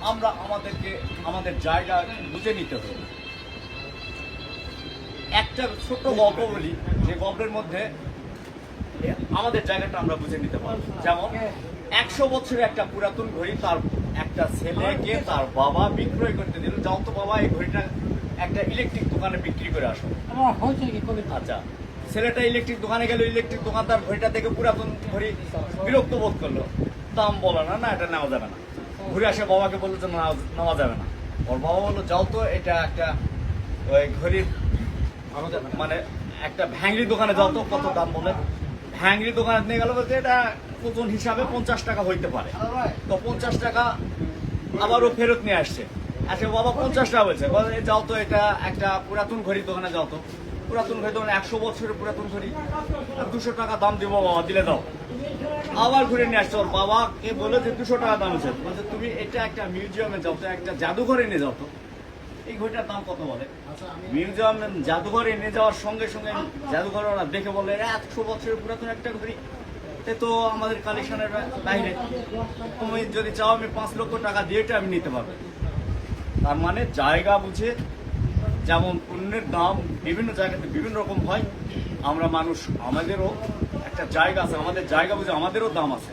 আমরা আমাদের জায়গা বুঝে নিতে হবে। একটা ছোট্ট গল্প বলি, যে গল্পের মধ্যে আমাদের জায়গাটা আমরা বুঝে নিতে পারবো। যেমন 100 বছরের একটা পুরাতন ঘড়ি তার একটা ছেলেকে তার বাবা বিক্রয় করতে দিল। যাও তো বাবা, এই ঘড়িটা একটা ইলেকট্রিক দোকানে বিক্রি করে আসো। আচ্ছা, ছেলেটা ইলেকট্রিক দোকানে গেল, ইলেকট্রিক দোকানদার ঘড়িটা দেখে পুরাতন ঘড়ি বিরক্ত বোধ করলো, দাম বলো না, এটা নেওয়া যাবে না। ঘুরে আসে বাবাকে বললো যে নেওয়া যাবে না। ওর বাবা বললো, যাও তো এটা একটা ওই ঘড়ির মানে একটা ভ্যাংরি দোকানে যাও তো, কত দাম বলে। ভ্যাংরি দোকানে নিয়ে গেল, বলতে এটা ওজন হিসাবে 50 টাকা হইতে পারে। তো 50 টাকা আবারও ফেরত নিয়ে আসছে। আচ্ছা বাবা 50 টাকা বলছে, যাও তো এটা একটা পুরাতন ঘড়ির দোকানে যাও তো। পুরাতন ঘড়ি দোকানে 100 বছরের পুরাতন ঘড়ি, 200 টাকা দাম দিব বাবা, দিলে দাও। আবার ঘুরে নিয়ে আসছে। ওর বাবাকে বলে যে 200 টাকা দাম হচ্ছে। বলছে তুমি এটা একটা মিউজিয়ামে যাও তো, একটা জাদুঘরে নিয়ে যাও তো। এই ঘড়িটার দাম কত বলে। মিউজিয়াম জাদুঘরে নিয়ে যাওয়ার সঙ্গে সঙ্গে জাদুঘর ওরা দেখে বলে 100 বছরের পুরাতন একটা ঘড়ি, এ তো আমাদের কালেকশনের বাইরে। তুমি যদি চাও আমি 5 লক্ষ টাকা দিয়ে এটা আমি নিতে পারবো। তার মানে জায়গা বুঝে, যেমন পণ্যের দাম বিভিন্ন জায়গাতে বিভিন্ন রকম হয়, আমরা মানুষ, আমাদেরও একটা জায়গা আছে, আমাদের জায়গা বুঝে আমাদেরও দাম আছে।